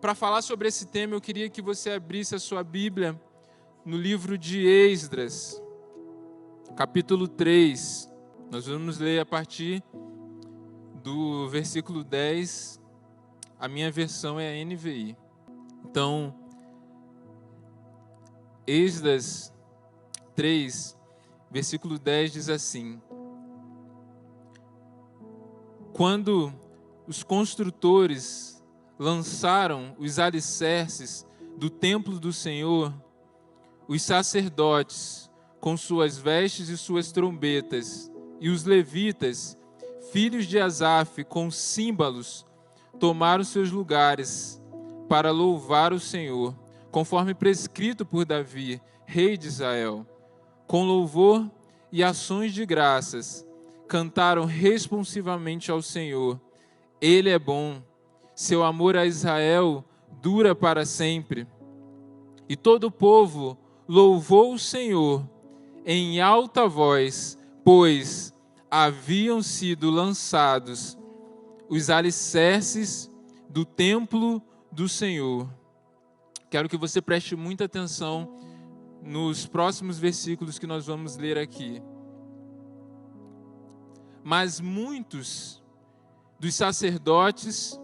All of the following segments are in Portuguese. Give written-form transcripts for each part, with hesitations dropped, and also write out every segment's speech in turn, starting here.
para falar sobre esse tema, eu queria que você abrisse a sua Bíblia no livro de Esdras, capítulo 3. Nós vamos ler a partir do versículo 10. A minha versão é a NVI. Então, Esdras 3, versículo 10 diz assim: Quando os construtores lançaram os alicerces do templo do Senhor, os sacerdotes, com suas vestes e suas trombetas, e os levitas, filhos de Asaf, com símbolos, tomaram seus lugares para louvar o Senhor, conforme prescrito por Davi, rei de Israel. Com louvor e ações de graças, cantaram responsivamente ao Senhor. Ele é bom, seu amor a Israel dura para sempre. E todo o povo louvou o Senhor em alta voz, pois haviam sido lançados os alicerces do templo do Senhor. Quero que você preste muita atenção nos próximos versículos que nós vamos ler aqui. Mas muitos dos sacerdotes,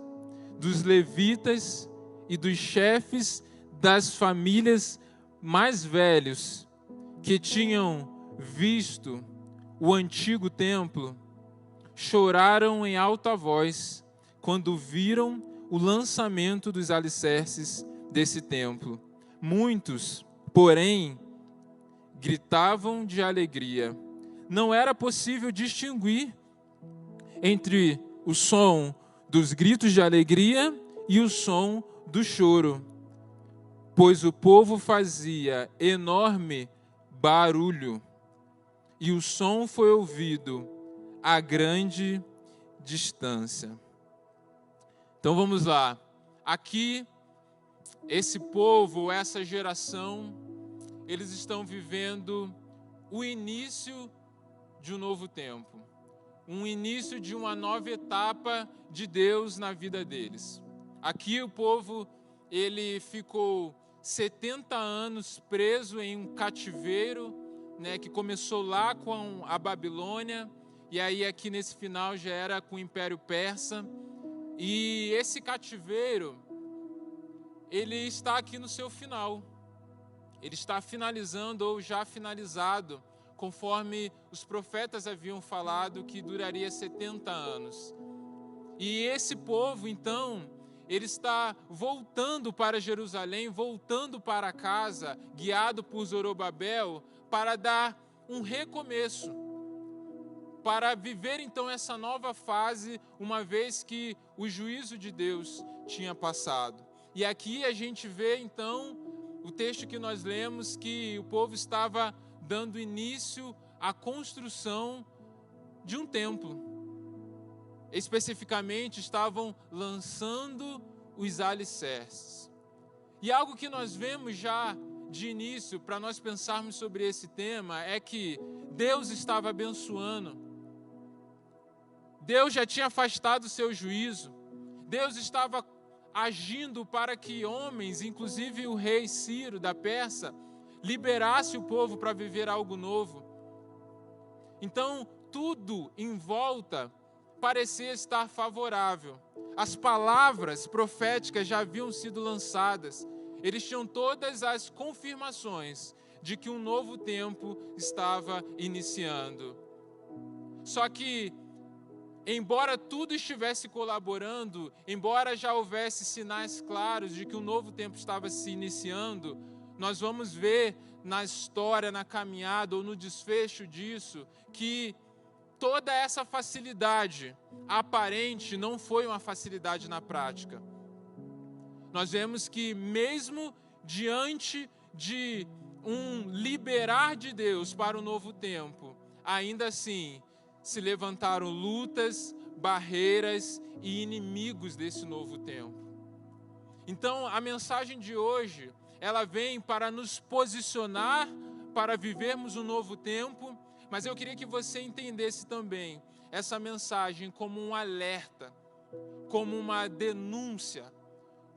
dos levitas e dos chefes das famílias mais velhos que tinham visto o antigo templo, choraram em alta voz quando viram o lançamento dos alicerces desse templo. Muitos, porém, gritavam de alegria. Não era possível distinguir entre o som dos gritos de alegria e o som do choro, pois o povo fazia enorme barulho, e o som foi ouvido a grande distância. Então vamos lá. Aqui, esse povo, essa geração, eles estão vivendo o início de um novo tempo, um início de uma nova etapa de Deus na vida deles. Aqui o povo, ele ficou 70 anos preso em um cativeiro, que começou lá com a Babilônia, e aí aqui nesse final já era com o Império Persa. E esse cativeiro, ele está aqui no seu final. Ele está finalizando ou já finalizado, conforme os profetas haviam falado que duraria 70 anos. E esse povo, então, ele está voltando para Jerusalém, voltando para casa, guiado por Zorobabel, para dar um recomeço, para viver então essa nova fase, uma vez que o juízo de Deus tinha passado. E aqui a gente vê então o texto que nós lemos, que o povo estava dando início à construção de um templo. Especificamente, estavam lançando os alicerces. E algo que nós vemos já de início, para nós pensarmos sobre esse tema, é que Deus estava abençoando. Deus já tinha afastado o seu juízo. Deus estava agindo para que homens, inclusive o rei Ciro da Pérsia, liberasse o povo para viver algo novo. Então, tudo em volta parecia estar favorável. As palavras proféticas já haviam sido lançadas. Eles tinham todas as confirmações de que um novo tempo estava iniciando. Só que, embora tudo estivesse colaborando, embora já houvesse sinais claros de que um novo tempo estava se iniciando, nós vamos ver na história, na caminhada ou no desfecho disso, que toda essa facilidade aparente não foi uma facilidade na prática. Nós vemos que mesmo diante de um liberar de Deus para o novo tempo, ainda assim se levantaram lutas, barreiras e inimigos desse novo tempo. Então a mensagem de hoje, ela vem para nos posicionar para vivermos um novo tempo, mas eu queria que você entendesse também essa mensagem como um alerta, como uma denúncia,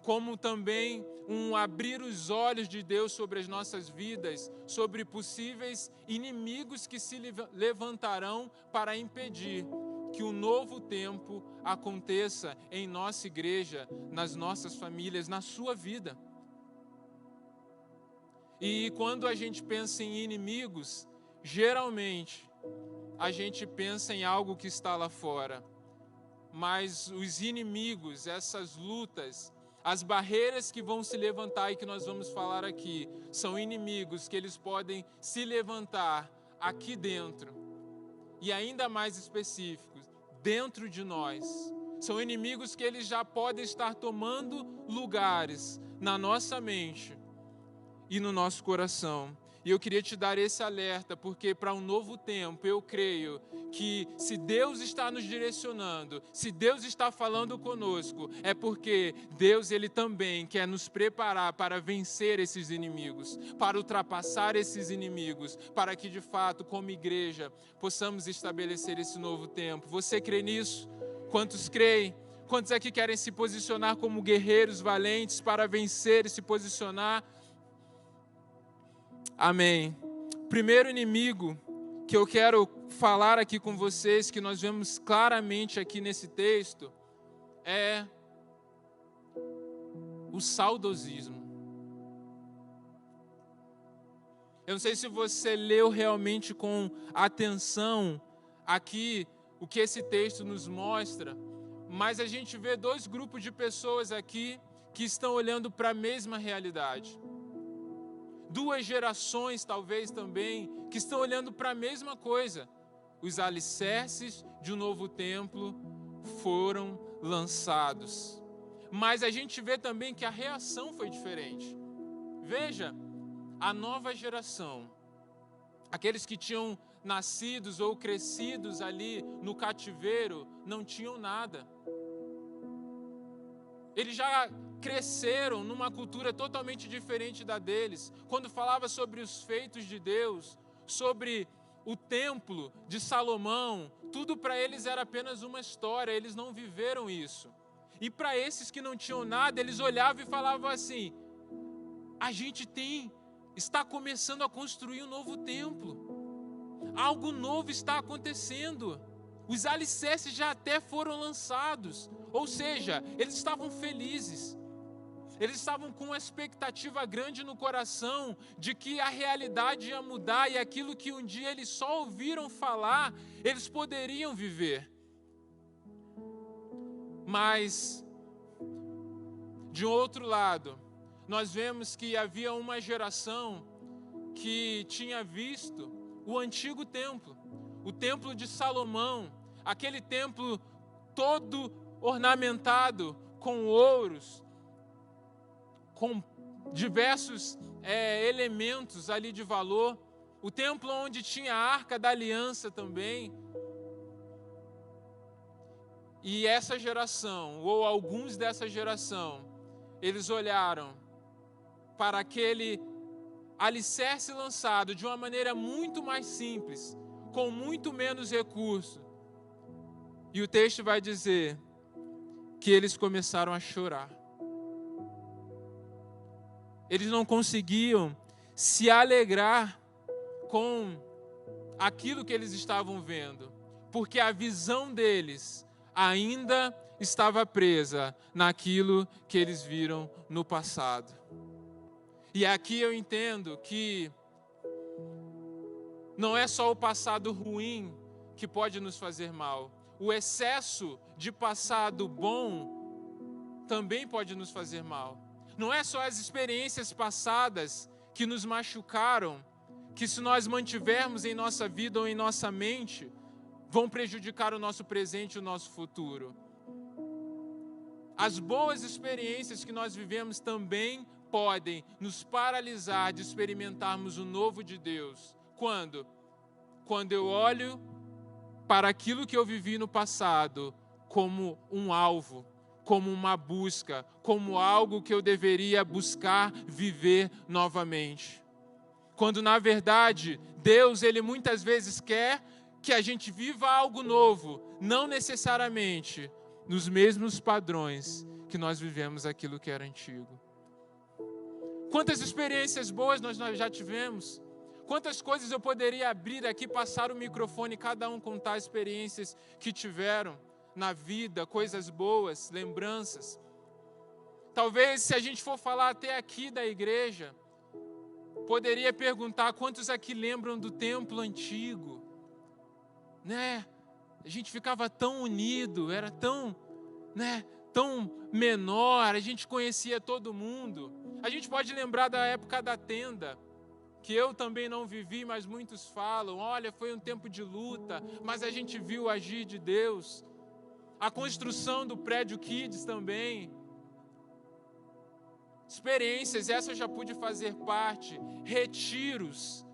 como também um abrir os olhos de Deus sobre as nossas vidas, sobre possíveis inimigos que se levantarão para impedir que um novo tempo aconteça em nossa igreja, nas nossas famílias, na sua vida. E quando a gente pensa em inimigos, geralmente a gente pensa em algo que está lá fora. Mas os inimigos, essas lutas, as barreiras que vão se levantar e que nós vamos falar aqui, são inimigos que eles podem se levantar aqui dentro. E ainda mais específicos, dentro de nós. São inimigos que eles já podem estar tomando lugares na nossa mente e no nosso coração. E eu queria te dar esse alerta, porque para um novo tempo, eu creio que se Deus está nos direcionando, se Deus está falando conosco, é porque Deus, Ele também quer nos preparar para vencer esses inimigos, para ultrapassar esses inimigos, para que de fato, como igreja, possamos estabelecer esse novo tempo. Você crê nisso? Quantos creem? Quantos aqui querem se posicionar como guerreiros valentes para vencer e se posicionar? Amém. Primeiro inimigo que eu quero falar aqui com vocês, que nós vemos claramente aqui nesse texto, é o saudosismo. Eu não sei se você leu realmente com atenção aqui o que esse texto nos mostra, mas a gente vê dois grupos de pessoas aqui que estão olhando para a mesma realidade. Duas gerações, talvez também, que estão olhando para a mesma coisa. Os alicerces de um novo templo foram lançados. Mas a gente vê também que a reação foi diferente. Veja, a nova geração, aqueles que tinham nascidos ou crescidos ali no cativeiro, não tinham nada. Eles já cresceram numa cultura totalmente diferente da deles. Quando falava sobre os feitos de Deus, sobre o templo de Salomão, tudo para eles era apenas uma história, eles não viveram isso. E para esses que não tinham nada, eles olhavam e falavam assim: a gente está começando a construir um novo templo. Algo novo está acontecendo. Os alicerces já até foram lançados. Ou seja, eles estavam felizes. Eles estavam com uma expectativa grande no coração de que a realidade ia mudar e aquilo que um dia eles só ouviram falar, eles poderiam viver. Mas, de outro lado, nós vemos que havia uma geração que tinha visto o antigo templo, o templo de Salomão, aquele templo todo ornamentado com ouros, com diversos elementos ali de valor, o templo onde tinha a Arca da Aliança também. E essa geração, ou alguns dessa geração, eles olharam para aquele alicerce lançado de uma maneira muito mais simples, com muito menos recurso. E o texto vai dizer que eles começaram a chorar. Eles não conseguiam se alegrar com aquilo que eles estavam vendo, porque a visão deles ainda estava presa naquilo que eles viram no passado. E aqui eu entendo que não é só o passado ruim que pode nos fazer mal. O excesso de passado bom também pode nos fazer mal. Não é só as experiências passadas que nos machucaram, que se nós mantivermos em nossa vida ou em nossa mente, vão prejudicar o nosso presente e o nosso futuro. As boas experiências que nós vivemos também podem nos paralisar de experimentarmos o novo de Deus. Quando? Quando eu olho para aquilo que eu vivi no passado como um alvo, como uma busca, como algo que eu deveria buscar viver novamente. Quando, na verdade, Deus, Ele muitas vezes quer que a gente viva algo novo, não necessariamente nos mesmos padrões que nós vivemos aquilo que era antigo. Quantas experiências boas nós já tivemos. Quantas coisas eu poderia abrir aqui, passar o microfone, cada um contar experiências que tiveram na vida, coisas boas, lembranças. Talvez, se a gente for falar até aqui da igreja, poderia perguntar quantos aqui lembram do templo antigo, né? A gente ficava tão unido, era tão, né, tão menor, a gente conhecia todo mundo. A gente pode lembrar da época da tenda, que eu também não vivi, mas muitos falam, olha, foi um tempo de luta, mas a gente viu o agir de Deus. A construção do prédio Kids também. Experiências, essa eu já pude fazer parte. Retiros,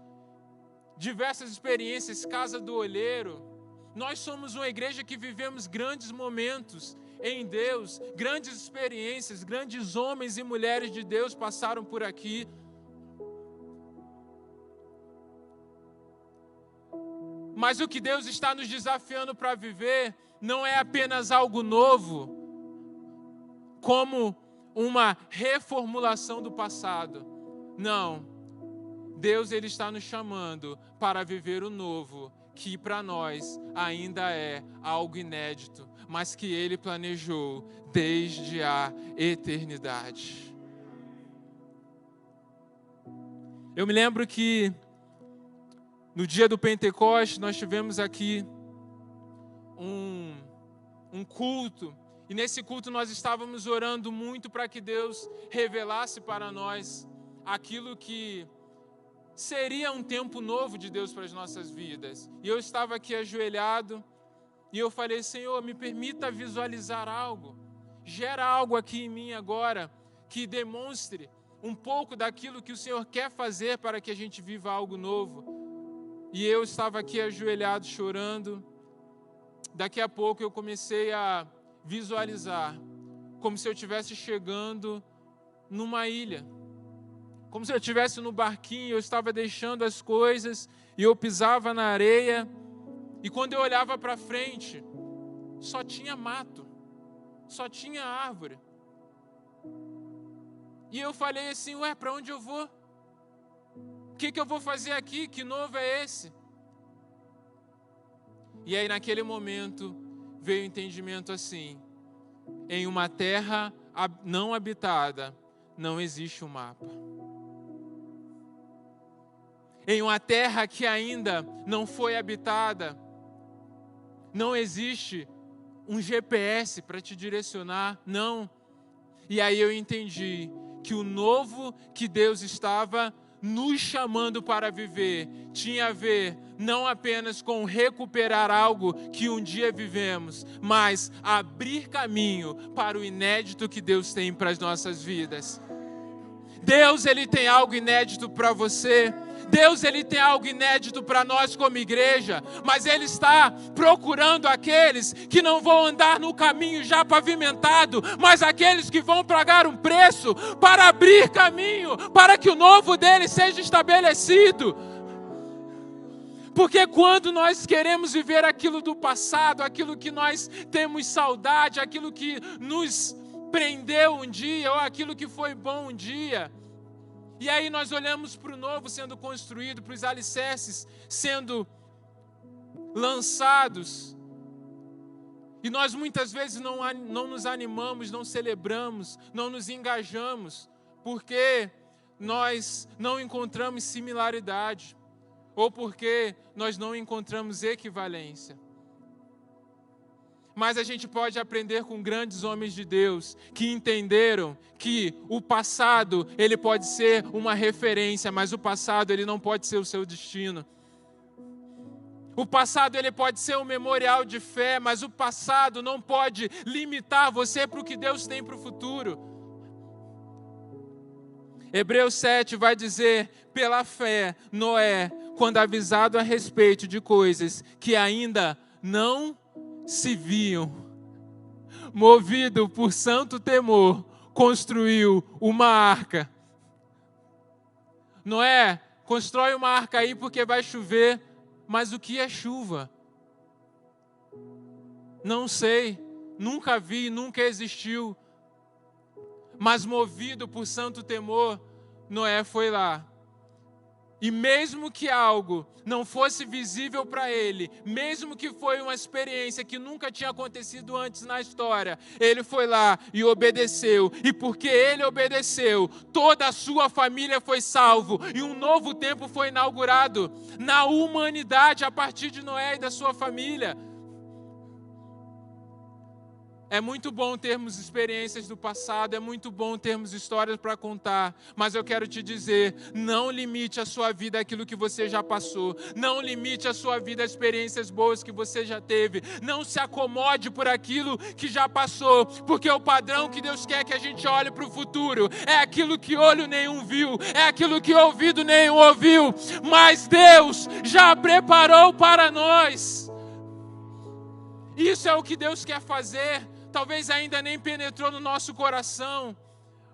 diversas experiências, Casa do Olheiro. Nós somos uma igreja que vivemos grandes momentos em Deus, grandes experiências, grandes homens e mulheres de Deus passaram por aqui. Mas o que Deus está nos desafiando para viver não é apenas algo novo, como uma reformulação do passado. Não. Deus, Ele está nos chamando para viver o novo, que para nós ainda é algo inédito, mas que Ele planejou desde a eternidade. Eu me lembro que no dia do Pentecostes nós tivemos aqui um culto, e nesse culto nós estávamos orando muito para que Deus revelasse para nós aquilo que seria um tempo novo de Deus para as nossas vidas. E eu estava aqui ajoelhado e eu falei, Senhor, me permita visualizar algo. Gera algo aqui em mim agora que demonstre um pouco daquilo que o Senhor quer fazer para que a gente viva algo novo. E eu estava aqui ajoelhado chorando. Daqui a pouco eu comecei a visualizar como se eu estivesse chegando numa ilha. Como se eu estivesse no barquinho, eu estava deixando as coisas e eu pisava na areia. E quando eu olhava para frente, só tinha mato, só tinha árvore. E eu falei assim, ué, para onde eu vou? O que eu vou fazer aqui? Que novo é esse? E aí naquele momento veio o entendimento assim, em uma terra não habitada, não existe um mapa. Em uma terra que ainda não foi habitada, não existe um GPS para te direcionar, não. E aí eu entendi que o novo que Deus estava nos chamando para viver tinha a ver não apenas com recuperar algo que um dia vivemos, mas abrir caminho para o inédito que Deus tem para as nossas vidas. Deus, Ele tem algo inédito para você. Deus, Ele tem algo inédito para nós como igreja, mas Ele está procurando aqueles que não vão andar no caminho já pavimentado, mas aqueles que vão pagar um preço para abrir caminho, para que o novo dele seja estabelecido. Porque quando nós queremos viver aquilo do passado, aquilo que nós temos saudade, aquilo que nos prendeu um dia, ou aquilo que foi bom um dia, e aí nós olhamos para o novo sendo construído, para os alicerces sendo lançados, e nós muitas vezes não nos animamos, não celebramos, não nos engajamos, porque nós não encontramos similaridade, ou porque nós não encontramos equivalência. Mas a gente pode aprender com grandes homens de Deus que entenderam que o passado, ele pode ser uma referência, mas o passado, ele não pode ser o seu destino. O passado, ele pode ser um memorial de fé, mas o passado não pode limitar você para o que Deus tem para o futuro. Hebreus 7 vai dizer, pela fé, Noé, quando avisado a respeito de coisas que ainda não se viam, movido por santo temor, construiu uma arca. Noé, constrói uma arca aí porque vai chover, mas o que é chuva? Não sei, nunca vi, nunca existiu. Mas movido por santo temor, Noé foi lá. E mesmo que algo não fosse visível para ele, mesmo que foi uma experiência que nunca tinha acontecido antes na história, ele foi lá e obedeceu. E porque ele obedeceu, toda a sua família foi salvo. E um novo tempo foi inaugurado na humanidade a partir de Noé e da sua família. É muito bom termos experiências do passado, é muito bom termos histórias para contar, mas eu quero te dizer, não limite a sua vida àquilo que você já passou, não limite a sua vida a experiências boas que você já teve, não se acomode por aquilo que já passou, porque o padrão que Deus quer que a gente olhe para o futuro é aquilo que olho nenhum viu, é aquilo que ouvido nenhum ouviu, mas Deus já preparou para nós. Isso é o que Deus quer fazer. Talvez ainda nem penetrou no nosso coração,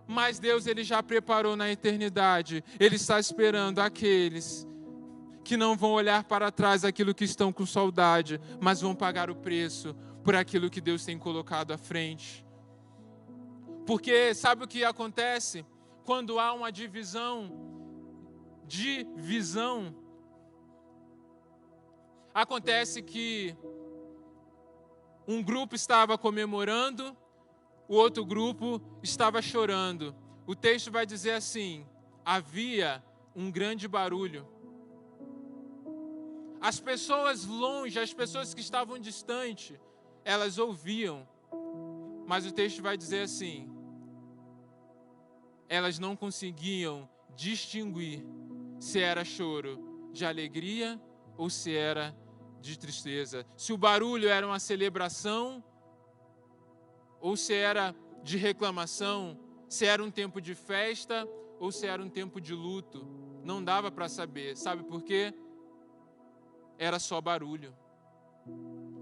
mas Deus ele já preparou na eternidade. Ele está esperando aqueles que não vão olhar para trás aquilo que estão com saudade, mas vão pagar o preço por aquilo que Deus tem colocado à frente. Porque sabe o que acontece? Quando há uma divisão, acontece que um grupo estava comemorando, o outro grupo estava chorando. O texto vai dizer assim: havia um grande barulho. As pessoas longe, as pessoas que estavam distantes, elas ouviam. Mas o texto vai dizer assim: elas não conseguiam distinguir se era choro de alegria ou se era de tristeza, se o barulho era uma celebração ou se era de reclamação, se era um tempo de festa ou se era um tempo de luto. Não dava para saber. Sabe por quê? Era só barulho.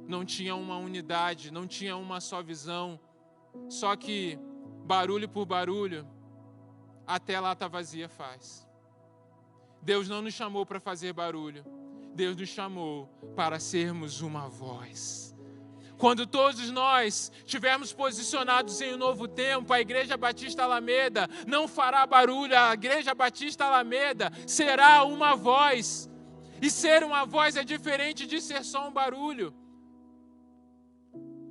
Não tinha uma unidade, não tinha uma só visão. Só que barulho por barulho, até lata vazia faz. Deus não nos chamou para fazer barulho. Deus nos chamou para sermos uma voz. Quando todos nós estivermos posicionados em um novo tempo, a Igreja Batista Alameda não fará barulho, a Igreja Batista Alameda será uma voz. E ser uma voz é diferente de ser só um barulho.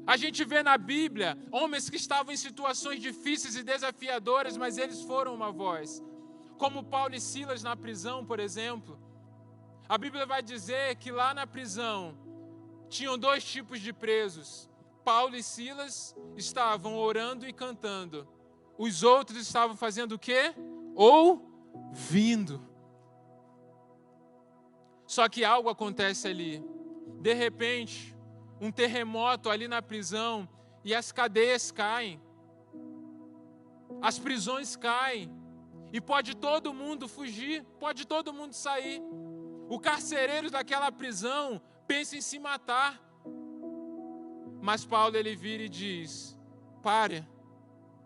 A gente vê na Bíblia homens que estavam em situações difíceis e desafiadoras, mas eles foram uma voz. Como Paulo e Silas na prisão, por exemplo. A Bíblia vai dizer que lá na prisão tinham dois tipos de presos. Paulo e Silas estavam orando e cantando. Os outros estavam fazendo o quê? Ouvindo. Só que algo acontece ali. De repente, um terremoto ali na prisão e as cadeias caem. As prisões caem. E pode todo mundo fugir, pode todo mundo sair. O carcereiro daquela prisão pensa em se matar. Mas Paulo ele vira e diz: pare,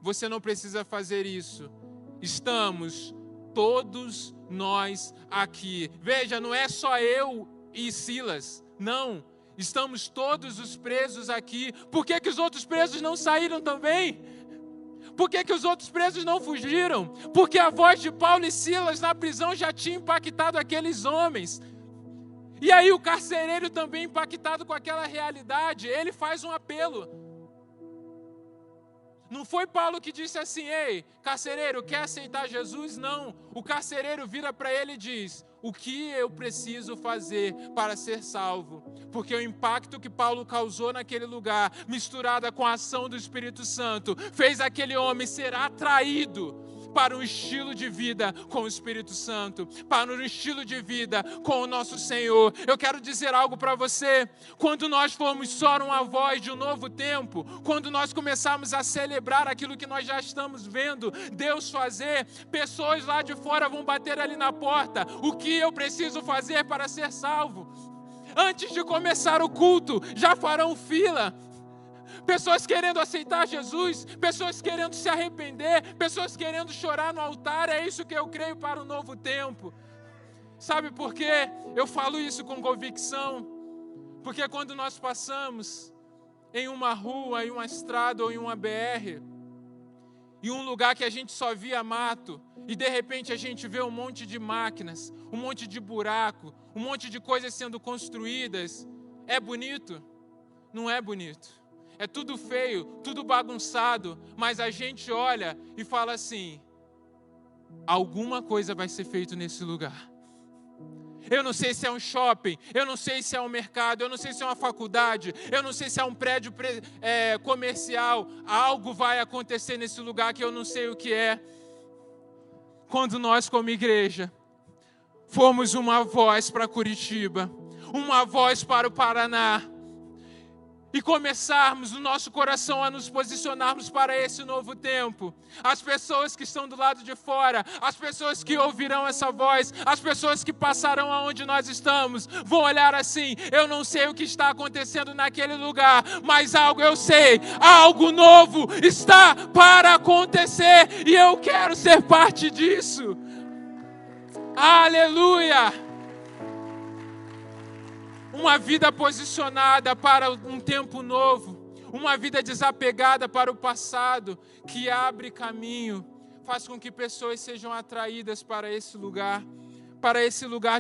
você não precisa fazer isso. Estamos todos nós aqui. Veja, não é só eu e Silas, não. Estamos todos os presos aqui. Por que os outros presos não saíram também? Por que os outros presos não fugiram? Porque a voz de Paulo e Silas na prisão já tinha impactado aqueles homens. E aí o carcereiro também impactado com aquela realidade, ele faz um apelo. Não foi Paulo que disse assim: ei, carcereiro, quer aceitar Jesus? Não. O carcereiro vira para ele e diz: o que eu preciso fazer para ser salvo? Porque o impacto que Paulo causou naquele lugar, misturada com a ação do Espírito Santo, fez aquele homem ser atraído para um estilo de vida com o Espírito Santo, para um estilo de vida com o nosso Senhor. Eu quero dizer algo para você: quando nós formos só uma voz de um novo tempo, quando nós começarmos a celebrar aquilo que nós já estamos vendo Deus fazer, pessoas lá de fora vão bater ali na porta: o que eu preciso fazer para ser salvo? Antes de começar o culto, já farão fila. Pessoas querendo aceitar Jesus, pessoas querendo se arrepender, pessoas querendo chorar no altar. É isso que eu creio para o novo tempo. Sabe por quê? Eu falo isso com convicção. Porque quando nós passamos em uma rua, em uma estrada ou em uma BR, em um lugar que a gente só via mato, e de repente a gente vê um monte de máquinas, um monte de buraco, um monte de coisas sendo construídas. É bonito? Não é bonito. É tudo feio, tudo bagunçado, mas a gente olha e fala assim: alguma coisa vai ser feita nesse lugar. Eu não sei se é um shopping, eu não sei se é um mercado, eu não sei se é uma faculdade, eu não sei se é um prédio comercial. Algo vai acontecer nesse lugar que eu não sei o que é. Quando nós, como igreja, formos uma voz para Curitiba, uma voz para o Paraná, e começarmos no nosso coração a nos posicionarmos para esse novo tempo, as pessoas que estão do lado de fora, as pessoas que ouvirão essa voz, as pessoas que passarão aonde nós estamos, vão olhar assim: eu não sei o que está acontecendo naquele lugar, mas algo eu sei, algo novo está para acontecer, e eu quero ser parte disso. Aleluia! Uma vida posicionada para um tempo novo, uma vida desapegada para o passado, que abre caminho, faz com que pessoas sejam atraídas para esse lugar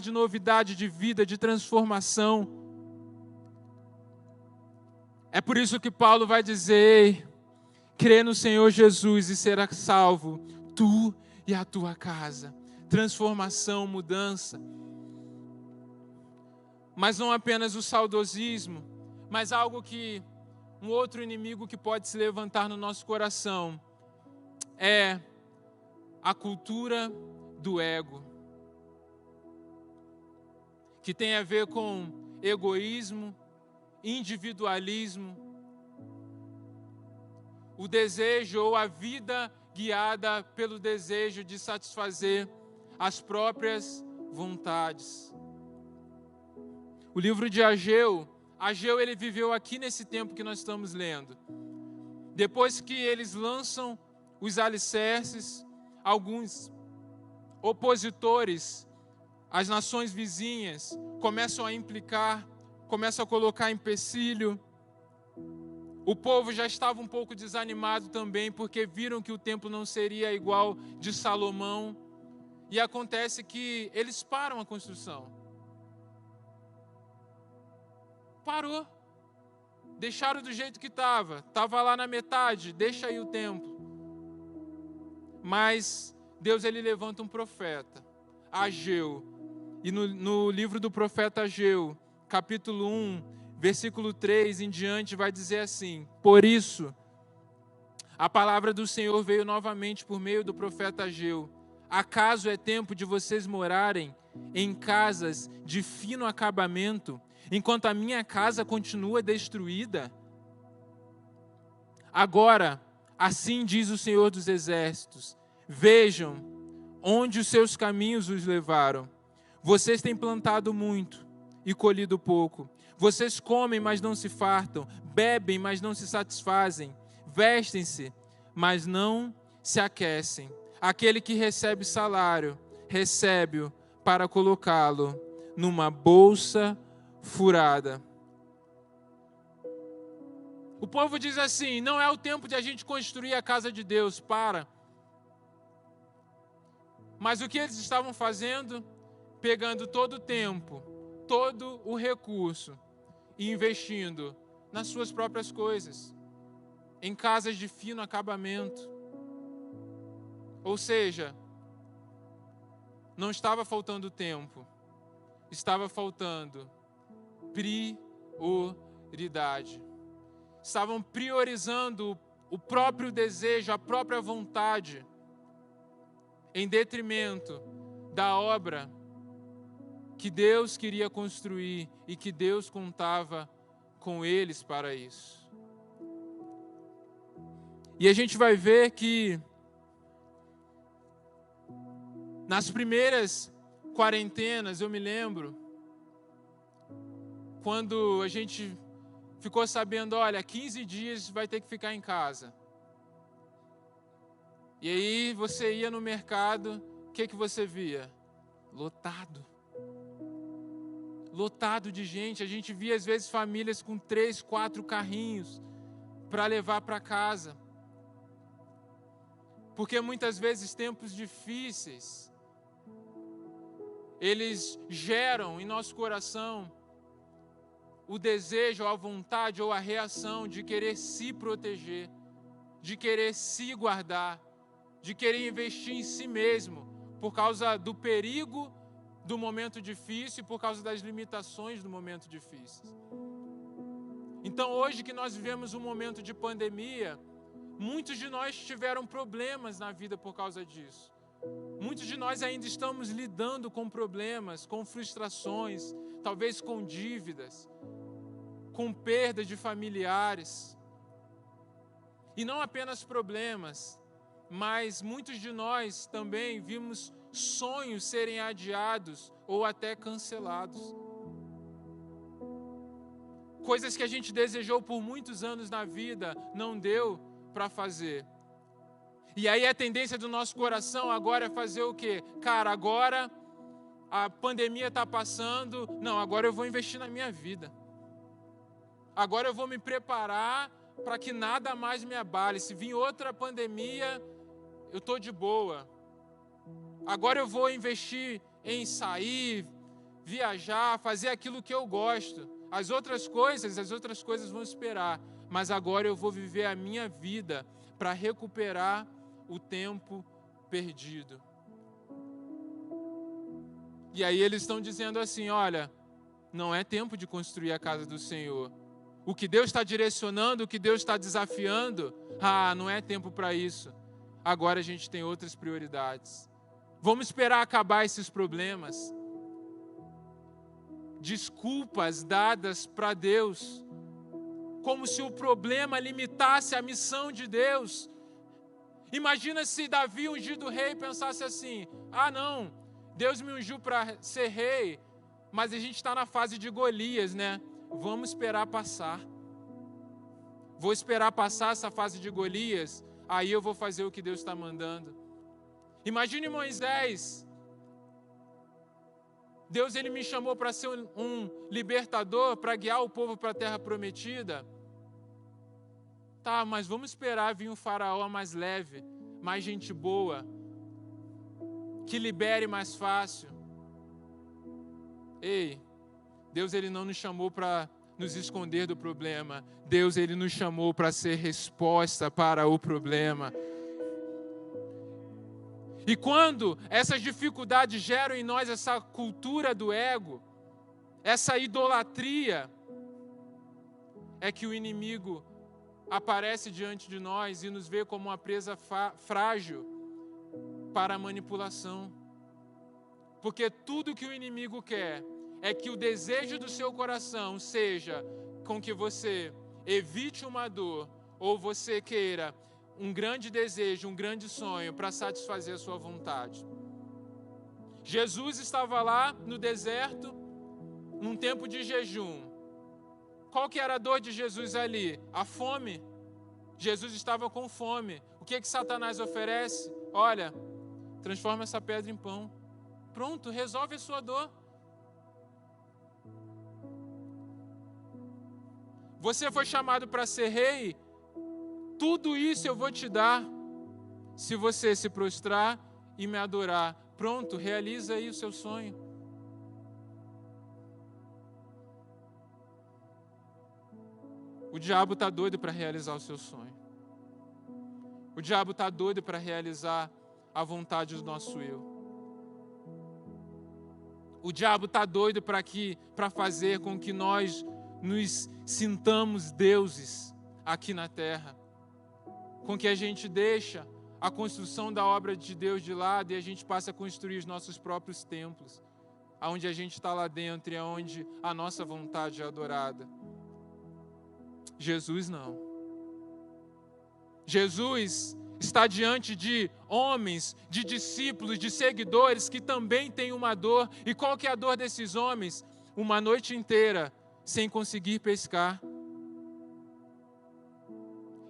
de novidade, de vida, de transformação. É por isso que Paulo vai dizer: crê no Senhor Jesus e será salvo, tu e a tua casa. Transformação, mudança. Mas não apenas o saudosismo, mas algo que, um outro inimigo que pode se levantar no nosso coração, é a cultura do ego, que tem a ver com egoísmo, individualismo, o desejo ou a vida guiada pelo desejo de satisfazer as próprias vontades. O livro de Ageu ele viveu aqui nesse tempo que nós estamos lendo. Depois que eles lançam os alicerces, alguns opositores, as nações vizinhas, começam a implicar, começam a colocar empecilho. O povo já estava um pouco desanimado também, porque viram que o templo não seria igual de Salomão. E acontece que eles param a construção. Parou. Deixaram do jeito que estava. Estava lá na metade, deixa aí o templo. Mas Deus ele levanta um profeta, Ageu. E no livro do profeta Ageu, capítulo 1, versículo 3 em diante, vai dizer assim: por isso, a palavra do Senhor veio novamente por meio do profeta Ageu. Acaso é tempo de vocês morarem em casas de fino acabamento, enquanto a minha casa continua destruída? Agora, assim diz o Senhor dos Exércitos: vejam onde os seus caminhos os levaram. Vocês têm plantado muito e colhido pouco. Vocês comem, mas não se fartam. Bebem, mas não se satisfazem. Vestem-se, mas não se aquecem. Aquele que recebe salário, recebe-o para colocá-lo numa bolsa furada. O povo diz assim: não é o tempo de a gente construir a casa de Deus, para. Mas o que eles estavam fazendo? Pegando todo o tempo, todo o recurso e investindo nas suas próprias coisas, em casas de fino acabamento. Ou seja, não estava faltando tempo, estava faltando prioridade. Estavam priorizando o próprio desejo, a própria vontade, em detrimento da obra que Deus queria construir e que Deus contava com eles para isso. E a gente vai ver que nas primeiras quarentenas, eu me lembro, quando a gente ficou sabendo, olha, 15 dias vai ter que ficar em casa. E aí você ia no mercado, o que você via? Lotado. Lotado de gente. A gente via às vezes famílias com 3, 4 carrinhos para levar para casa. Porque muitas vezes tempos difíceis, eles geram em nosso coração o desejo, a vontade ou a reação de querer se proteger, de querer se guardar, de querer investir em si mesmo, por causa do perigo do momento difícil e por causa das limitações do momento difícil. Então, hoje que nós vivemos um momento de pandemia, muitos de nós tiveram problemas na vida por causa disso. Muitos de nós ainda estamos lidando com problemas, com frustrações, talvez com dívidas, com perda de familiares. E não apenas problemas, mas muitos de nós também vimos sonhos serem adiados ou até cancelados. Coisas que a gente desejou por muitos anos na vida, não deu para fazer. E aí a tendência do nosso coração agora é fazer o quê? Cara, agora a pandemia está passando, não, agora eu vou investir na minha vida. Agora eu vou me preparar para que nada mais me abale. Se vir outra pandemia, eu estou de boa. Agora eu vou investir em sair, viajar, fazer aquilo que eu gosto. As outras coisas vão esperar. Mas agora eu vou viver a minha vida para recuperar o tempo perdido. E aí eles estão dizendo assim, olha, não é tempo de construir a casa do Senhor. O que Deus está direcionando, o que Deus está desafiando, não é tempo para isso. Agora a gente tem outras prioridades. Vamos esperar acabar esses problemas. Desculpas dadas para Deus, como se o problema limitasse a missão de Deus. Imagina se Davi, ungido rei, pensasse assim, não, Deus me ungiu para ser rei, mas a gente está na fase de Golias, né? Vamos esperar passar. Vou esperar passar essa fase de Golias, aí eu vou fazer o que Deus está mandando. Imagine Moisés. Deus, ele me chamou para ser um libertador, para guiar o povo para a terra prometida. Tá, mas vamos esperar vir um faraó mais leve, mais gente boa, que libere mais fácil. Ei, Deus, ele não nos chamou para nos esconder do problema. Deus, ele nos chamou para ser resposta para o problema. E quando essas dificuldades geram em nós essa cultura do ego, essa idolatria, é que o inimigo aparece diante de nós e nos vê como uma presa frágil para a manipulação. Porque tudo que o inimigo quer é que o desejo do seu coração seja com que você evite uma dor ou você queira um grande desejo, um grande sonho para satisfazer a sua vontade. Jesus estava lá no deserto, num tempo de jejum. Qual que era a dor de Jesus ali? A fome. Jesus estava com fome. O que Satanás oferece? Olha, transforma essa pedra em pão. Pronto, resolve a sua dor. Você foi chamado para ser rei, tudo isso eu vou te dar, se você se prostrar e me adorar. Pronto, realiza aí o seu sonho. O diabo está doido para realizar o seu sonho. O diabo está doido para realizar a vontade do nosso eu. O diabo está doido para fazer com que nós nos sintamos deuses aqui na terra. Com que a gente deixa a construção da obra de Deus de lado e a gente passa a construir os nossos próprios templos, onde a gente está lá dentro e onde a nossa vontade é adorada. Jesus não. Jesus está diante de homens, de discípulos, de seguidores que também têm uma dor. E qual que é a dor desses homens? Uma noite inteira sem conseguir pescar.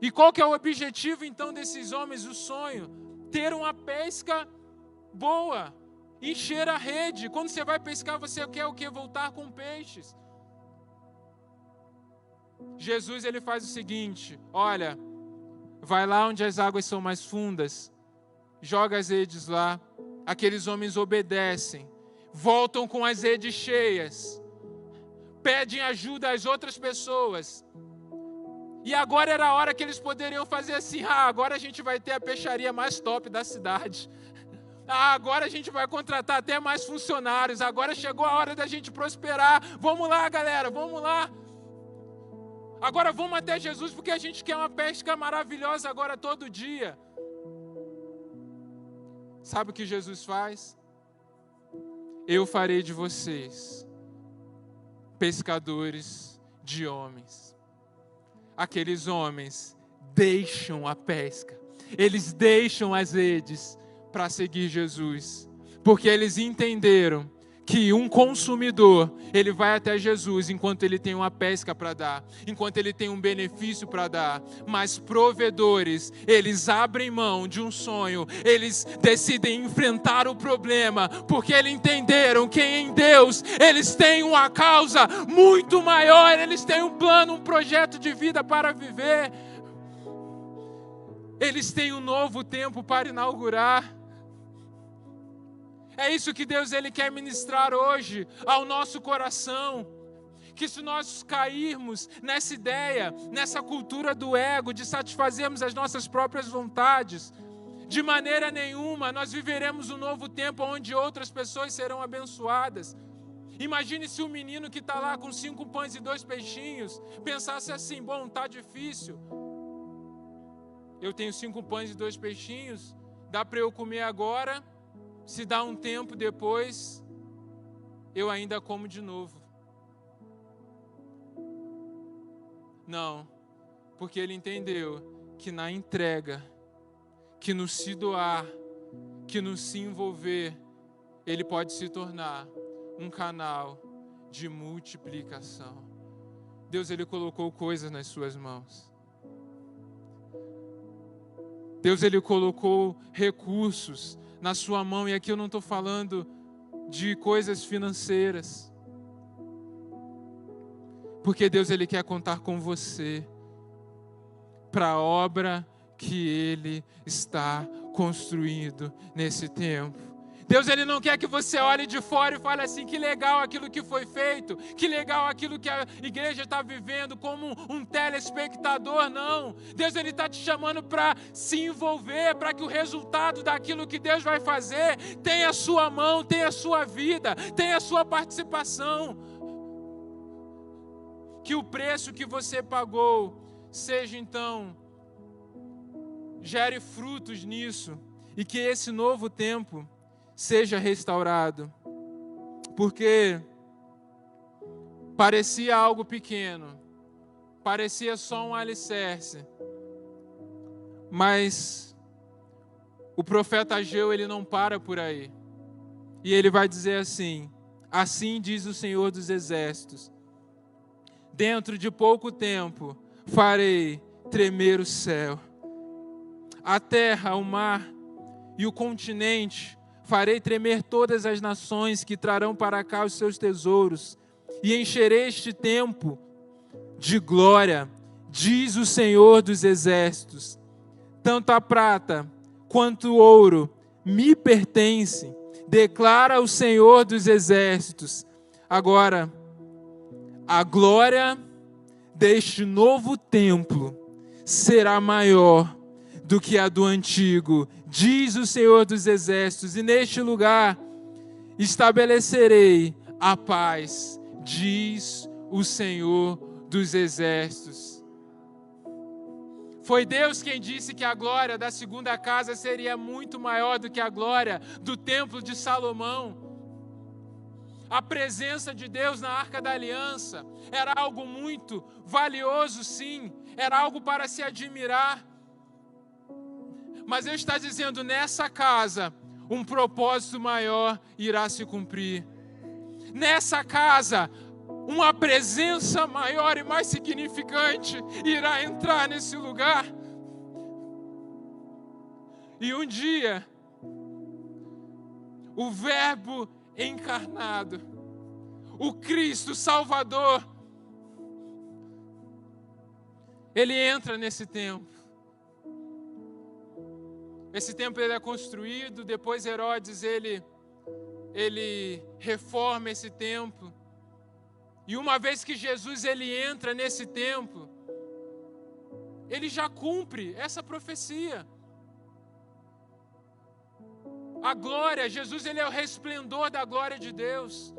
E qual que é o objetivo então desses homens? O sonho, ter uma pesca boa, encher a rede. Quando você vai pescar, você quer o quê? Voltar com peixes. Jesus, ele faz o seguinte, olha, vai lá onde as águas são mais fundas, joga as redes lá. Aqueles homens obedecem, voltam com as redes cheias, pedem ajuda às outras pessoas. E agora era a hora que eles poderiam fazer assim: agora a gente vai ter a peixaria mais top da cidade. Agora a gente vai contratar até mais funcionários. Agora chegou a hora da gente prosperar. Vamos lá, galera, vamos lá. Agora vamos até Jesus, porque a gente quer uma pesca maravilhosa agora todo dia. Sabe o que Jesus faz? Eu farei de vocês pescadores de homens. Aqueles homens deixam a pesca. Eles deixam as redes para seguir Jesus, porque eles entenderam que um consumidor, ele vai até Jesus enquanto ele tem uma pesca para dar, enquanto ele tem um benefício para dar, mas provedores, eles abrem mão de um sonho, eles decidem enfrentar o problema, porque eles entenderam que em Deus, eles têm uma causa muito maior, eles têm um plano, um projeto de vida para viver, eles têm um novo tempo para inaugurar. É isso que Deus ele quer ministrar hoje ao nosso coração. Que se nós cairmos nessa ideia, nessa cultura do ego, de satisfazermos as nossas próprias vontades, de maneira nenhuma nós viveremos um novo tempo onde outras pessoas serão abençoadas. Imagine se o menino que está lá com 5 pães e 2 peixinhos pensasse assim: bom, está difícil. Eu tenho 5 pães e 2 peixinhos, dá para eu comer agora. Se dá um tempo depois, eu ainda como de novo. Não, porque ele entendeu que na entrega, que no se doar, que no se envolver, ele pode se tornar um canal de multiplicação. Deus ele colocou coisas nas suas mãos. Deus ele colocou recursos na sua mão, e aqui eu não estou falando de coisas financeiras, porque Deus ele quer contar com você para a obra que Ele está construindo nesse tempo. Deus ele não quer que você olhe de fora e fale assim: que legal aquilo que foi feito, que legal aquilo que a igreja está vivendo, como um telespectador. Não, Deus ele está te chamando para se envolver, para que o resultado daquilo que Deus vai fazer tenha a sua mão, tenha a sua vida, tenha a sua participação. Que o preço que você pagou seja então, gere frutos nisso, e que esse novo tempo seja restaurado, porque parecia algo pequeno, parecia só um alicerce, mas o profeta Ageu ele não para por aí, e ele vai dizer assim: assim diz o Senhor dos Exércitos, dentro de pouco tempo farei tremer o céu, a terra, o mar e o continente. Farei tremer todas as nações que trarão para cá os seus tesouros, e encherei este templo de glória, diz o Senhor dos Exércitos. Tanto a prata quanto o ouro me pertencem, declara o Senhor dos Exércitos. Agora, a glória deste novo templo será maior do que a do antigo, diz o Senhor dos Exércitos, e neste lugar estabelecerei a paz, diz o Senhor dos Exércitos. Foi Deus quem disse que a glória da segunda casa seria muito maior do que a glória do templo de Salomão. A presença de Deus na Arca da Aliança era algo muito valioso, sim, era algo para se admirar. Mas Ele está dizendo: nessa casa, um propósito maior irá se cumprir. Nessa casa, uma presença maior e mais significante irá entrar nesse lugar. E um dia, o Verbo encarnado, o Cristo Salvador, Ele entra nesse tempo. Esse templo ele é construído, depois Herodes ele reforma esse templo. E uma vez que Jesus ele entra nesse templo, ele já cumpre essa profecia. A glória, Jesus ele é o resplendor da glória de Deus.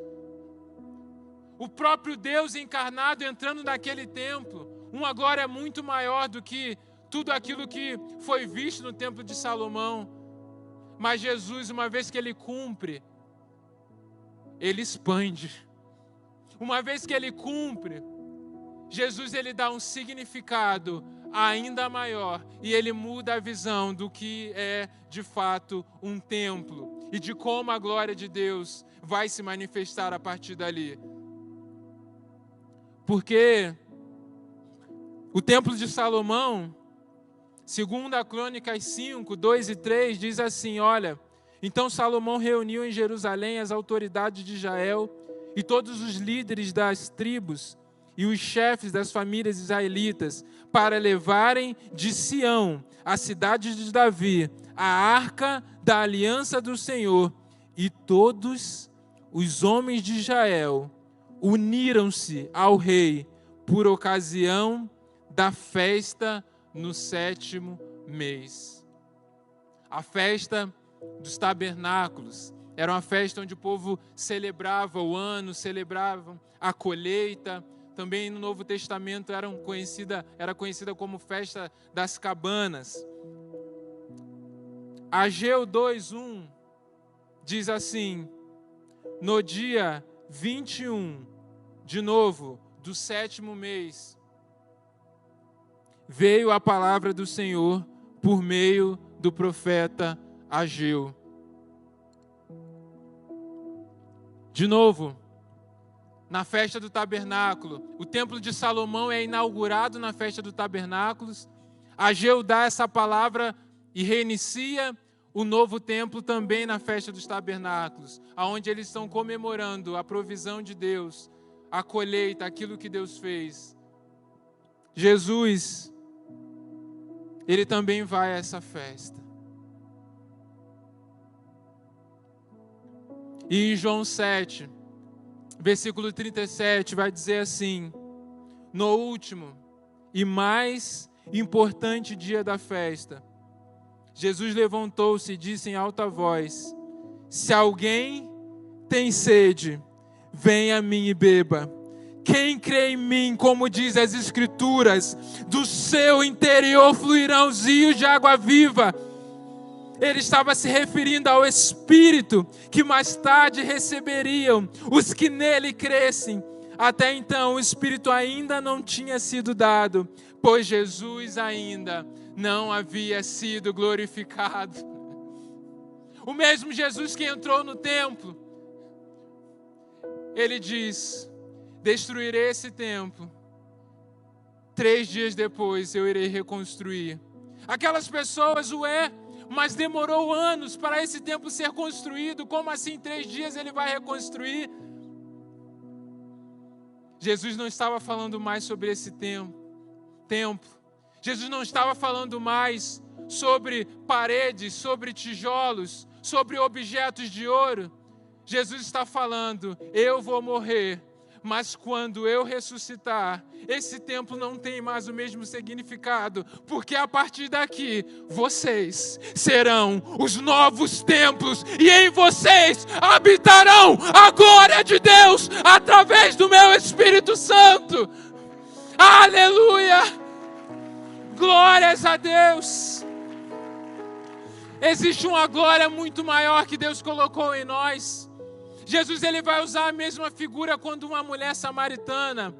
O próprio Deus encarnado entrando naquele templo, uma glória muito maior do que tudo aquilo que foi visto no templo de Salomão. Mas Jesus, uma vez que ele cumpre, ele expande. Uma vez que ele cumpre, Jesus ele dá um significado ainda maior e ele muda a visão do que é de fato um templo e de como a glória de Deus vai se manifestar a partir dali. Porque o templo de Salomão, segundo a Crônicas 5, 2 e 3, diz assim, olha, então Salomão reuniu em Jerusalém as autoridades de Israel e todos os líderes das tribos e os chefes das famílias israelitas para levarem de Sião, a cidade de Davi, a arca da aliança do Senhor. E todos os homens de Israel uniram-se ao rei por ocasião da festa no 7º mês. A festa dos tabernáculos era uma festa onde o povo celebrava o ano, celebrava a colheita. Também no Novo Testamento era conhecida como festa das cabanas. Ageu 2:1 diz assim, no dia 21, de novo, do 7º mês, veio a palavra do Senhor por meio do profeta Ageu. De novo, na festa do tabernáculo, o templo de Salomão é inaugurado na festa do tabernáculo. Ageu dá essa palavra e reinicia o novo templo também na festa dos tabernáculos, aonde eles estão comemorando a provisão de Deus, a colheita, aquilo que Deus fez. Jesus, ele também vai a essa festa. E em João 7, versículo 37, vai dizer assim, no último e mais importante dia da festa, Jesus levantou-se e disse em alta voz, se alguém tem sede, venha a mim e beba. Quem crê em mim, como diz as Escrituras, do seu interior fluirão rios de água viva. Ele estava se referindo ao Espírito que mais tarde receberiam os que nele crescem. Até então o Espírito ainda não tinha sido dado, pois Jesus ainda não havia sido glorificado. O mesmo Jesus que entrou no templo, ele diz, destruirei esse templo, 3 dias depois eu irei reconstruir. Aquelas pessoas, mas demorou anos para esse templo ser construído, como assim em 3 dias ele vai reconstruir? Jesus não estava falando mais sobre esse templo. Jesus não estava falando mais sobre paredes, sobre tijolos, sobre objetos de ouro. Jesus está falando, eu vou morrer, mas quando eu ressuscitar, esse templo não tem mais o mesmo significado, porque a partir daqui, vocês serão os novos templos, e em vocês habitarão a glória de Deus, através do meu Espírito Santo. Aleluia! Glórias a Deus! Existe uma glória muito maior que Deus colocou em nós. Jesus ele vai usar a mesma figura quando uma mulher samaritana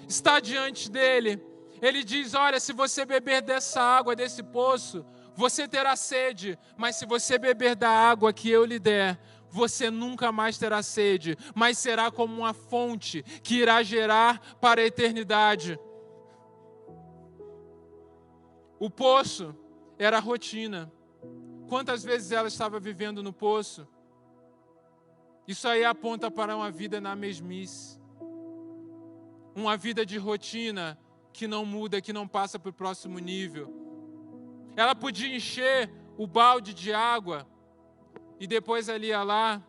está diante dele. Ele diz, olha, se você beber dessa água, desse poço, você terá sede. Mas se você beber da água que eu lhe der, você nunca mais terá sede. Mas será como uma fonte que irá gerar para a eternidade. O poço era a rotina. Quantas vezes ela estava vivendo no poço? Isso aí aponta para uma vida na mesmice. Uma vida de rotina que não muda, que não passa para o próximo nível. Ela podia encher o balde de água e depois ali ia lá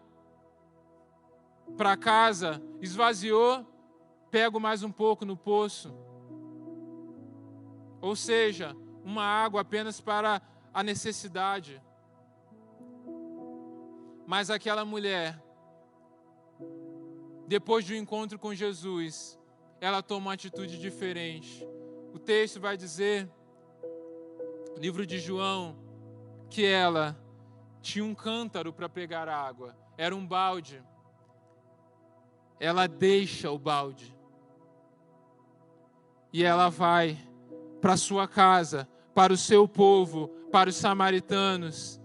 para casa, esvaziou, pego mais um pouco no poço. Ou seja, uma água apenas para a necessidade. Mas aquela mulher, depois do encontro com Jesus, ela toma uma atitude diferente. O texto vai dizer, no livro de João, que ela tinha um cântaro para pegar água. Era um balde. Ela deixa o balde. E ela vai para a sua casa, para o seu povo, para os samaritanos.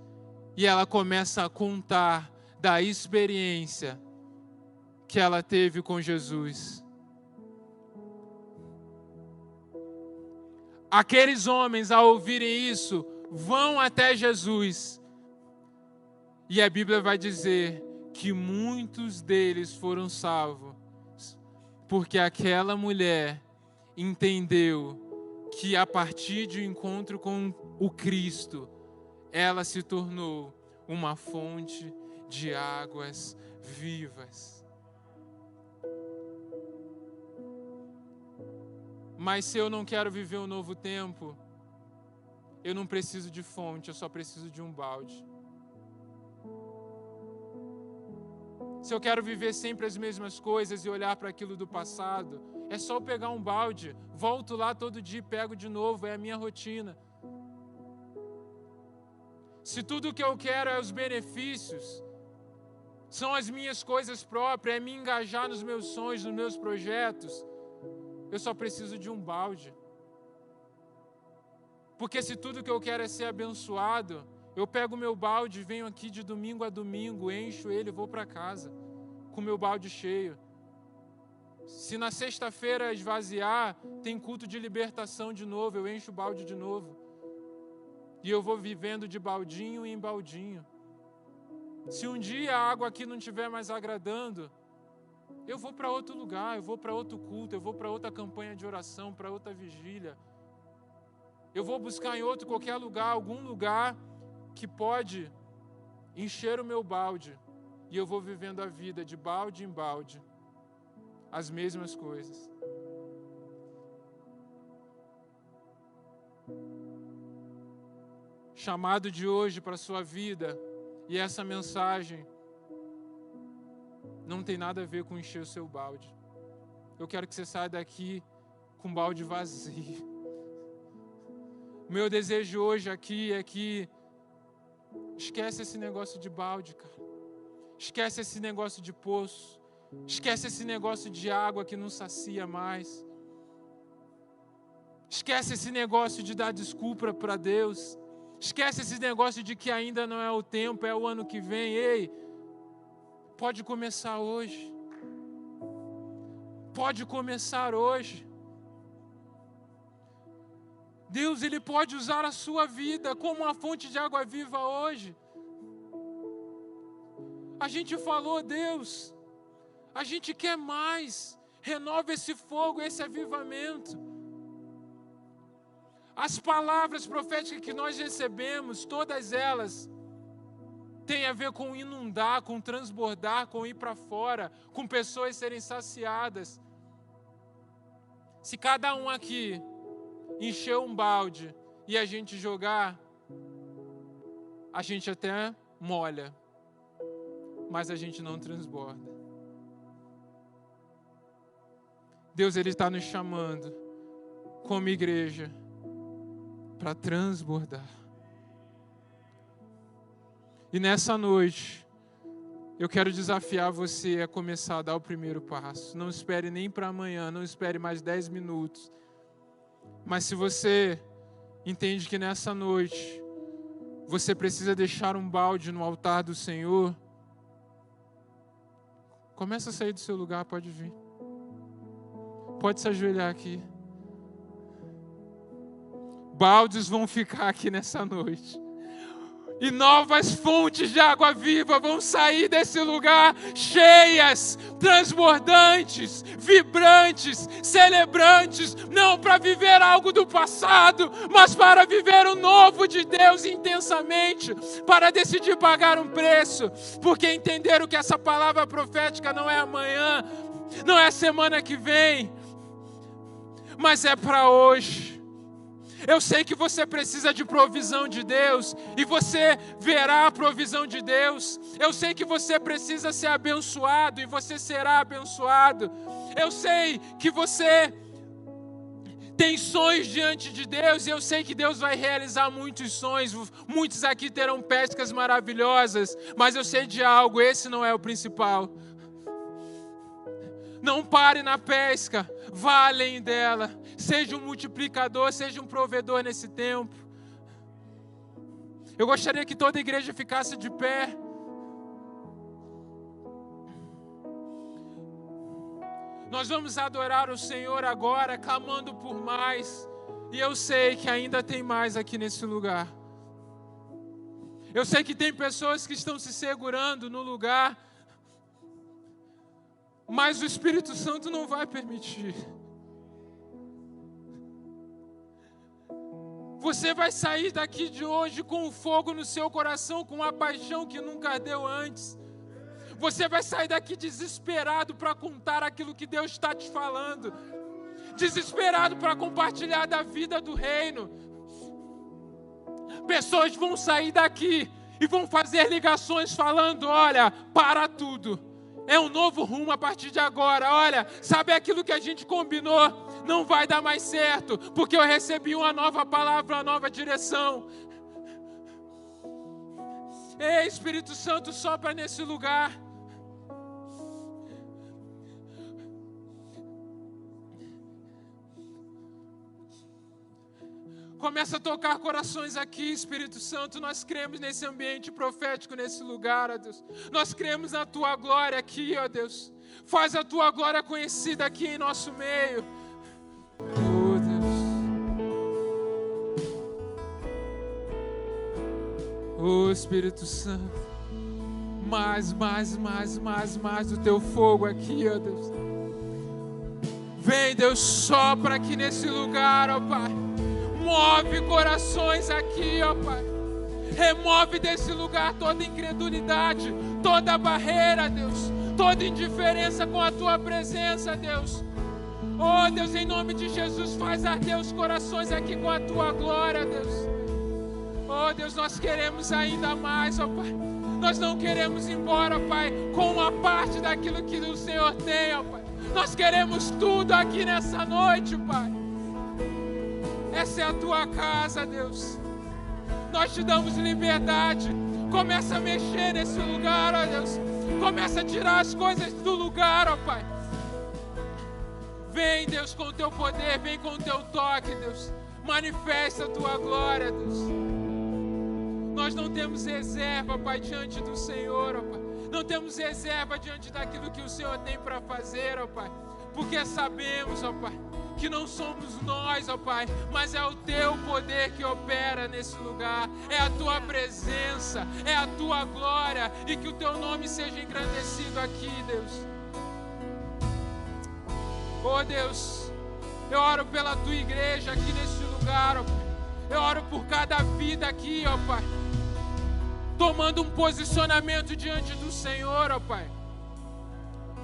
E ela começa a contar da experiência que ela teve com Jesus. Aqueles homens, ao ouvirem isso, vão até Jesus. E a Bíblia vai dizer que muitos deles foram salvos, porque aquela mulher entendeu que a partir do encontro com o Cristo, ela se tornou uma fonte de águas vivas. Mas se eu não quero viver um novo tempo, eu não preciso de fonte, eu só preciso de um balde. Se eu quero viver sempre as mesmas coisas e olhar para aquilo do passado, é só eu pegar um balde, volto lá todo dia e pego de novo, é a minha rotina. Se tudo o que eu quero é os benefícios, são as minhas coisas próprias, é me engajar nos meus sonhos, nos meus projetos, eu só preciso de um balde. Porque se tudo que eu quero é ser abençoado, eu pego o meu balde, venho aqui de domingo a domingo, encho ele e vou para casa com o meu balde cheio. Se na sexta-feira esvaziar, tem culto de libertação de novo, eu encho o balde de novo. E eu vou vivendo de baldinho em baldinho. Se um dia a água aqui não estiver mais agradando, eu vou para outro lugar, eu vou para outro culto, eu vou para outra campanha de oração, para outra vigília. Eu vou buscar em outro qualquer lugar, algum lugar que pode encher o meu balde. E eu vou vivendo a vida de balde em balde, as mesmas coisas. Chamado de hoje para a sua vida, e essa mensagem não tem nada a ver com encher o seu balde. Eu quero que você saia daqui com o balde vazio. Meu desejo hoje aqui é que esquece esse negócio de balde, cara. Esquece esse negócio de poço. Esquece esse negócio de água que não sacia mais. Esquece esse negócio de dar desculpa para Deus. Esquece esse negócio de que ainda não é o tempo, é o ano que vem. Ei, pode começar hoje. Pode começar hoje. Deus, Ele pode usar a sua vida como uma fonte de água viva hoje. A gente falou, Deus, a gente quer mais. Renova esse fogo, esse avivamento. As palavras proféticas que nós recebemos, todas elas, têm a ver com inundar, com transbordar, com ir para fora, com pessoas serem saciadas. Se cada um aqui encher um balde e a gente jogar, a gente até molha, mas a gente não transborda. Deus, Ele está nos chamando como igreja para transbordar. E nessa noite, eu quero desafiar você a começar a dar o primeiro passo. Não espere nem para amanhã, não espere mais 10 minutos. Mas se você entende que nessa noite você precisa deixar um balde no altar do Senhor, começa a sair do seu lugar, pode vir. Pode se ajoelhar aqui. Baldes vão ficar aqui nessa noite. E novas fontes de água viva vão sair desse lugar cheias, transbordantes, vibrantes, celebrantes, não para viver algo do passado, mas para viver o novo de Deus intensamente, para decidir pagar um preço, porque entenderam que essa palavra profética não é amanhã, não é semana que vem, mas é para hoje. Eu sei que você precisa de provisão de Deus e você verá a provisão de Deus. Eu sei que você precisa ser abençoado e você será abençoado. Eu sei que você tem sonhos diante de Deus e eu sei que Deus vai realizar muitos sonhos. Muitos aqui terão pescas maravilhosas, mas eu sei de algo, esse não é o principal. Não pare na pesca, vá além dela. Seja um multiplicador, seja um provedor nesse tempo. Eu gostaria que toda a igreja ficasse de pé. Nós vamos adorar o Senhor agora, clamando por mais. E eu sei que ainda tem mais aqui nesse lugar. Eu sei que tem pessoas que estão se segurando no lugar, mas o Espírito Santo não vai permitir. Você vai sair daqui de hoje com um fogo no seu coração, com uma paixão que nunca ardeu antes. Você vai sair daqui desesperado para contar aquilo que Deus está te falando. Desesperado para compartilhar da vida do reino. Pessoas vão sair daqui e vão fazer ligações falando, olha, para tudo. É um novo rumo a partir de agora. Olha, sabe aquilo que a gente combinou? Não vai dar mais certo, porque eu recebi uma nova palavra, uma nova direção. Ei, Espírito Santo, sopra nesse lugar. Começa a tocar corações aqui, Espírito Santo. Nós cremos nesse ambiente profético, nesse lugar, ó Deus. Nós cremos na Tua glória aqui, ó Deus. Faz a Tua glória conhecida aqui em nosso meio. Oh, Deus. Oh, Espírito Santo. Mais do Teu fogo aqui, ó Deus. Vem, Deus, sopra aqui nesse lugar, ó Pai. Move corações aqui, ó Pai. Remove desse lugar toda incredulidade, toda barreira, Deus. Toda indiferença com a Tua presença, Deus. Oh, Deus, em nome de Jesus, faz arder os corações aqui com a Tua glória, Deus. Oh, Deus, nós queremos ainda mais, ó Pai. Nós não queremos ir embora, ó Pai, com uma parte daquilo que o Senhor tem, ó Pai. Nós queremos tudo aqui nessa noite, Pai. Essa é a Tua casa, Deus. Nós te damos liberdade. Começa a mexer nesse lugar, ó Deus. Começa a tirar as coisas do lugar, ó Pai. Vem, Deus, com o Teu poder. Vem com o Teu toque, Deus. Manifesta a Tua glória, Deus. Nós não temos reserva, Pai, diante do Senhor, ó Pai. Não temos reserva diante daquilo que o Senhor tem para fazer, ó Pai. Porque sabemos, ó Pai, que não somos nós, ó Pai, mas é o Teu poder que opera nesse lugar, é a Tua presença, é a Tua glória, e que o Teu nome seja engrandecido aqui, Deus. Oh Deus, eu oro pela Tua igreja aqui nesse lugar, ó Pai. Eu oro por cada vida aqui, ó Pai, tomando um posicionamento diante do Senhor, ó Pai.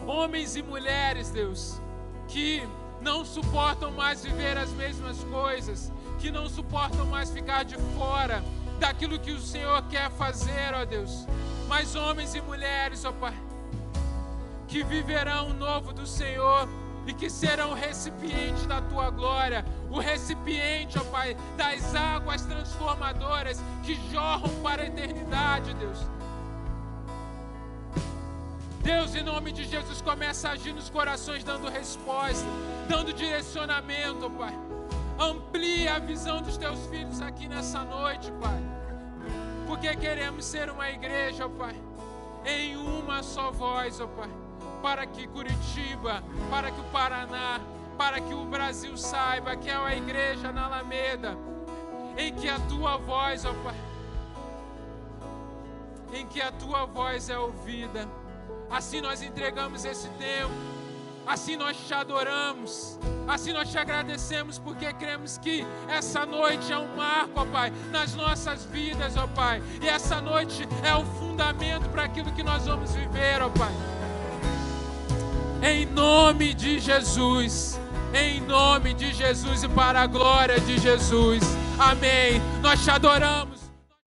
Homens e mulheres, Deus, que não suportam mais viver as mesmas coisas, que não suportam mais ficar de fora daquilo que o Senhor quer fazer, ó Deus. Mas homens e mulheres, ó Pai, que viverão o novo do Senhor e que serão o recipiente da Tua glória, o recipiente, ó Pai, das águas transformadoras que jorram para a eternidade, Deus. Deus, em nome de Jesus, começa a agir nos corações, dando resposta, dando direcionamento, Pai. Amplia a visão dos Teus filhos aqui nessa noite, Pai. Porque queremos ser uma igreja, ó Pai, em uma só voz, ó Pai. Para que Curitiba, para que o Paraná, para que o Brasil saiba que é uma igreja na Alameda, em que a Tua voz, ó Pai, em que a tua voz é ouvida. Assim nós entregamos esse tempo, assim nós te adoramos, assim nós te agradecemos, porque cremos que essa noite é um marco, ó Pai, nas nossas vidas, ó Pai, e essa noite é o fundamento para aquilo que nós vamos viver, ó Pai. Em nome de Jesus, em nome de Jesus e para a glória de Jesus, amém. Nós te adoramos.